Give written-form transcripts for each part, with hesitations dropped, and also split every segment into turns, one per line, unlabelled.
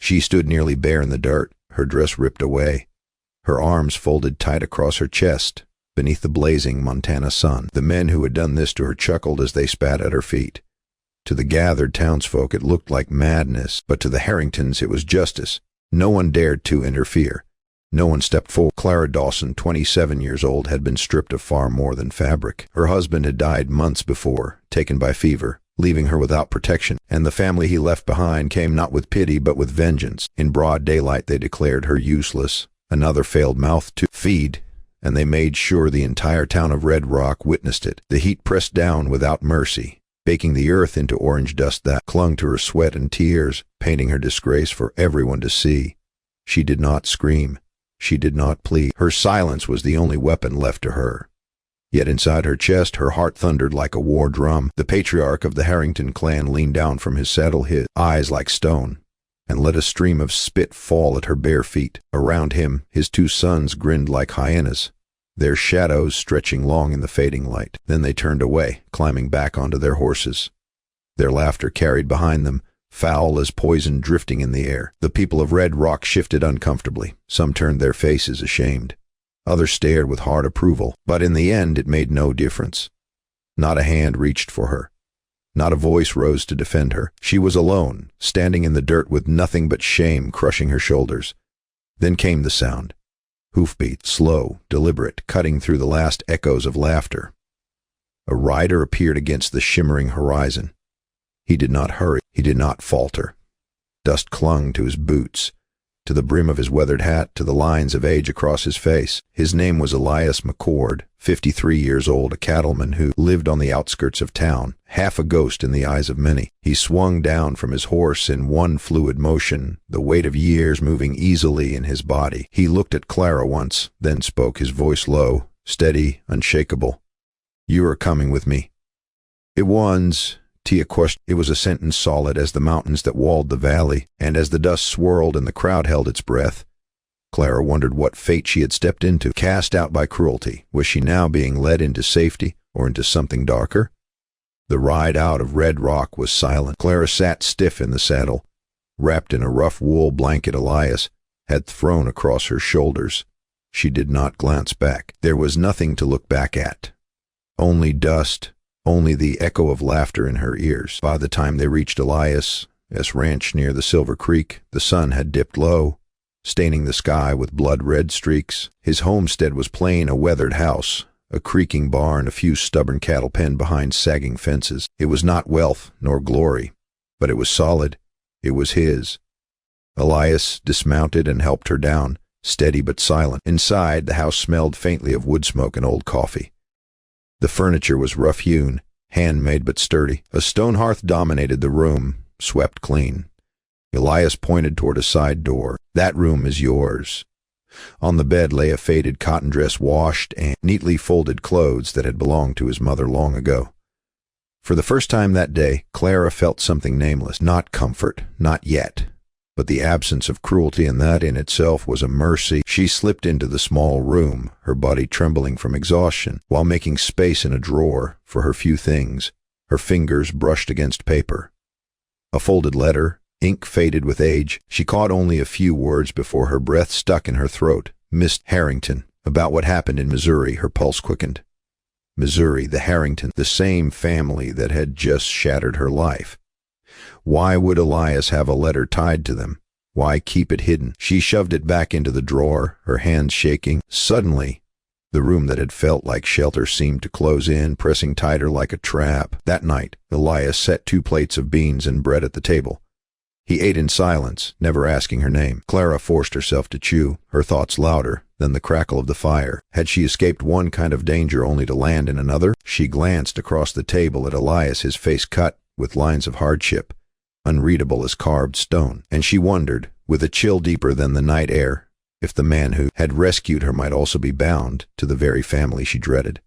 She stood nearly bare in the dirt, her dress ripped away, her arms folded tight across her chest, beneath the blazing Montana sun. The men who had done this to her chuckled as they spat at her feet. To the gathered townsfolk it looked like madness, but to the Harringtons it was justice. No one dared to interfere. No one stepped forward. Clara Dawson, 27 years old, had been stripped of far more than fabric. Her husband had died months before, taken by fever, leaving her without protection, and the family he left behind came not with pity but with vengeance. In broad daylight they declared her useless, another failed mouth to feed, and they made sure the entire town of Red Rock witnessed it. The heat pressed down without mercy, baking the earth into orange dust that clung to her sweat and tears, painting her disgrace for everyone to see. She did not scream. She did not plead. Her silence was the only weapon left to her. Yet inside her chest her heart thundered like a war drum. The patriarch of the Harrington clan leaned down from his saddle, his eyes like stone, and let a stream of spit fall at her bare feet. Around him his two sons grinned like hyenas, their shadows stretching long in the fading light. Then they turned away, climbing back onto their horses. Their laughter carried behind them, foul as poison drifting in the air. The people of Red Rock shifted uncomfortably. Some turned their faces ashamed. Others stared with hard approval. But in the end it made no difference. Not a hand reached for her. Not a voice rose to defend her. She was alone, standing in the dirt with nothing but shame crushing her shoulders. Then came the sound. Hoofbeats, slow, deliberate, cutting through the last echoes of laughter. A rider appeared against the shimmering horizon. He did not hurry. He did not falter. Dust clung to his boots, to the brim of his weathered hat, to the lines of age across his face. His name was Elias McCord, 53 years old, a cattleman who lived on the outskirts of town, half a ghost in the eyes of many. He swung down from his horse in one fluid motion, the weight of years moving easily in his body. He looked at Clara once, then spoke, his voice low, steady, unshakable. "You are coming with me." "It was," Tia questioned. It was a sentence solid as the mountains that walled the valley, and as the dust swirled and the crowd held its breath, Clara wondered what fate she had stepped into. Cast out by cruelty, was she now being led into safety or into something darker? The ride out of Red Rock was silent. Clara sat stiff in the saddle, wrapped in a rough wool blanket Elias had thrown across her shoulders. She did not glance back. There was nothing to look back at. Only dust, only the echo of laughter in her ears. By the time they reached Elias' ranch near the Silver Creek, the sun had dipped low, staining the sky with blood-red streaks. His homestead was plain, a weathered house, a creaking barn, a few stubborn cattle penned behind sagging fences. It was not wealth nor glory, but it was solid. It was his. Elias dismounted and helped her down, steady but silent. Inside, the house smelled faintly of wood smoke and old coffee. The furniture was rough-hewn, handmade but sturdy. A stone hearth dominated the room, swept clean. Elias pointed toward a side door. "That room is yours." On the bed lay a faded cotton dress, washed and neatly folded clothes that had belonged to his mother long ago. For the first time that day, Clara felt something nameless. Not comfort, not yet, but the absence of cruelty, and that in itself was a mercy. She slipped into the small room, her body trembling from exhaustion, while making space in a drawer for her few things. Her fingers brushed against paper. A folded letter, ink faded with age. She caught only a few words before her breath stuck in her throat. "Miss Harrington." About what happened in Missouri, her pulse quickened. Missouri, the Harrington, the same family that had just shattered her life. Why would Elias have a letter tied to them? Why keep it hidden? She shoved it back into the drawer, her hands shaking. Suddenly, the room that had felt like shelter seemed to close in, pressing tighter like a trap. That night, Elias set 2 plates of beans and bread at the table. He ate in silence, never asking her name. Clara forced herself to chew, her thoughts louder than the crackle of the fire. Had she escaped one kind of danger only to land in another? She glanced across the table at Elias, his face cut with lines of hardship, unreadable as carved stone, and she wondered, with a chill deeper than the night air, if the man who had rescued her might also be bound to the very family she dreaded.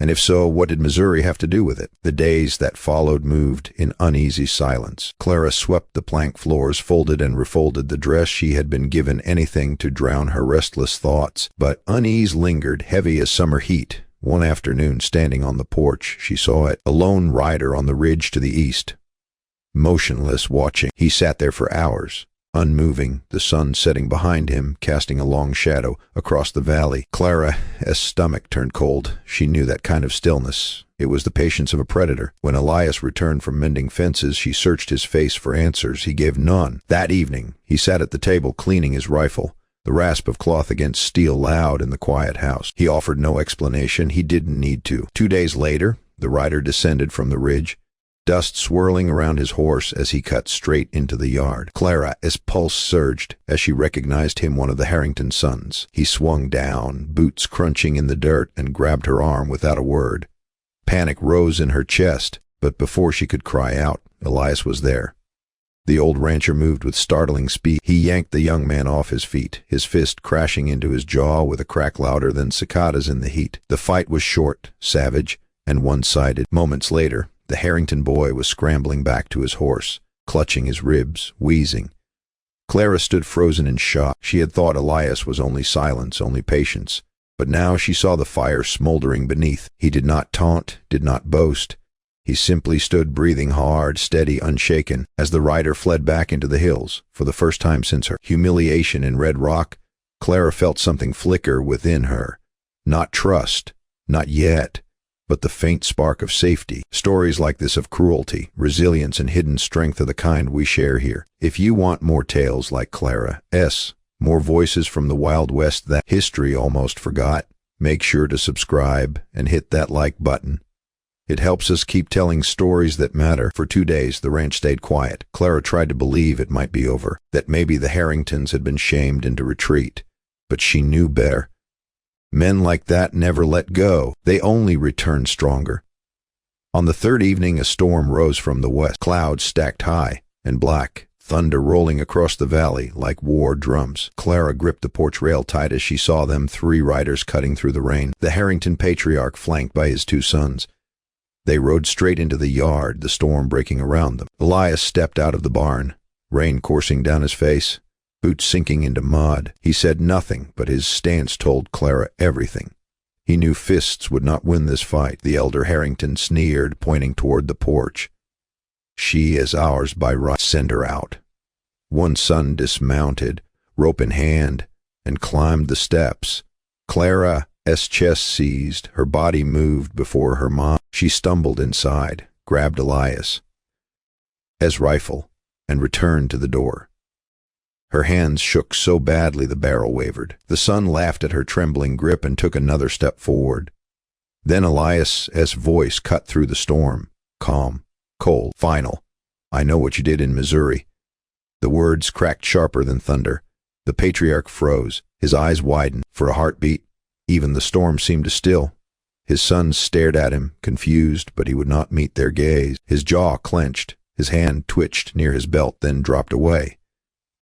And if so, what did Missouri have to do with it? The days that followed moved in uneasy silence. Clara swept the plank floors, folded and refolded the dress she had been given, anything to drown her restless thoughts. But unease lingered, heavy as summer heat. One afternoon, standing on the porch, she saw it, a lone rider on the ridge to the east. Motionless, watching, he sat there for hours, unmoving, the sun setting behind him, casting a long shadow across the valley. Clara's stomach turned cold. She knew that kind of stillness. It was the patience of a predator. When Elias returned from mending fences, she searched his face for answers. He gave none. That evening, he sat at the table cleaning his rifle, the rasp of cloth against steel loud in the quiet house. He offered no explanation. He didn't need to. 2 days later, the rider descended from the ridge, dust swirling around his horse as he cut straight into the yard. Clara's pulse surged as she recognized him, one of the Harrington sons. He swung down, boots crunching in the dirt, and grabbed her arm without a word. Panic rose in her chest, but before she could cry out, Elias was there. The old rancher moved with startling speed. He yanked the young man off his feet, his fist crashing into his jaw with a crack louder than cicadas in the heat. The fight was short, savage, and one-sided. Moments later, the Harrington boy was scrambling back to his horse, clutching his ribs, wheezing. Clara stood frozen in shock. She had thought Elias was only silence, only patience. But now she saw the fire smoldering beneath. He did not taunt, did not boast. He simply stood breathing hard, steady, unshaken, as the rider fled back into the hills. For the first time since her humiliation in Red Rock, Clara felt something flicker within her. Not trust, not yet, but the faint spark of safety. Stories like this of cruelty, resilience, and hidden strength are the kind we share here. If you want more tales like Clara's, more voices from the Wild West that history almost forgot, make sure to subscribe and hit that like button. It helps us keep telling stories that matter. For 2 days, the ranch stayed quiet. Clara tried to believe it might be over, that maybe the Harringtons had been shamed into retreat. But she knew better. Men like that never let go. They only returned stronger. On the third evening, a storm rose from the west. Clouds stacked high and black, thunder rolling across the valley like war drums. Clara gripped the porch rail tight as she saw them, 3 riders cutting through the rain, the Harrington patriarch flanked by his 2 sons. They rode straight into the yard, the storm breaking around them. Elias stepped out of the barn, rain coursing down his face, boots sinking into mud. He said nothing, but his stance told Clara everything. He knew fists would not win this fight. The elder Harrington sneered, pointing toward the porch. She is ours by right. Send her out. One son dismounted, rope in hand, and climbed the steps. Clara's chest seized, her body moved before her mind. She stumbled inside, grabbed Elias's rifle, and returned to the door. Her hands shook so badly the barrel wavered. The son laughed at her trembling grip and took another step forward. Then Elias's voice cut through the storm, calm, cold, final. I know what you did in Missouri. The words cracked sharper than thunder. The patriarch froze, his eyes widened. For a heartbeat, even the storm seemed to still. His sons stared at him, confused, but he would not meet their gaze. His jaw clenched, his hand twitched near his belt, then dropped away.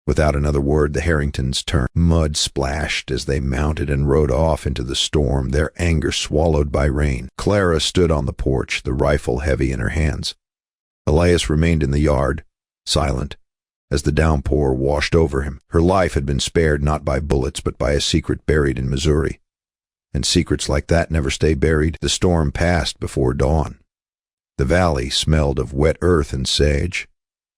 Without another word, the Harringtons turned. Mud splashed as they mounted and rode off into the storm, their anger swallowed by rain. Clara stood on the porch, the rifle heavy in her hands. Elias remained in the yard, silent, as the downpour washed over him. Her life had been spared not by bullets, but by a secret buried in Missouri. And secrets like that never stay buried. The storm passed before dawn. The valley smelled of wet earth and sage.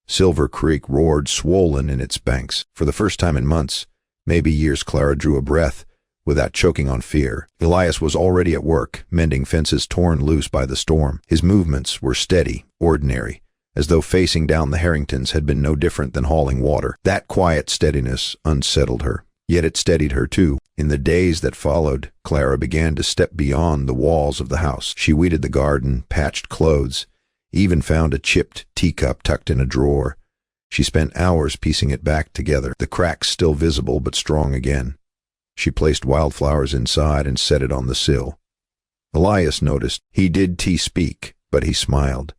Silver Creek roared swollen in its banks. For the first time in months, maybe years, Clara drew a breath without choking on fear. Elias was already at work, mending fences torn loose by the storm. His movements were steady, ordinary, as though facing down the Harringtons had been no different than hauling water. That quiet steadiness unsettled her. Yet it steadied her too. In the days that followed, Clara began to step beyond the walls of the house. She weeded the garden, patched clothes, even found a chipped teacup tucked in a drawer. She spent hours piecing it back together, the cracks still visible but strong again. She placed wildflowers inside and set it on the sill. Elias noticed. He did speak, but he smiled.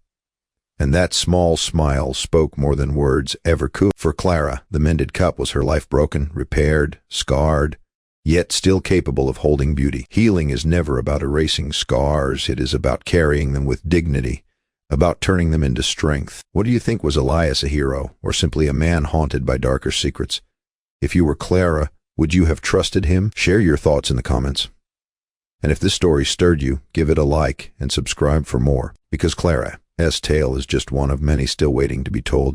And that small smile spoke more than words ever could. For Clara, the mended cup was her life, broken, repaired, scarred, yet still capable of holding beauty. Healing is never about erasing scars. It is about carrying them with dignity, about turning them into strength. What do you think? Was Elias a hero, or simply a man haunted by darker secrets? If you were Clara, would you have trusted him? Share your thoughts in the comments. And if this story stirred you, give it a like and subscribe for more, because Clara's tale is just one of many still waiting to be told.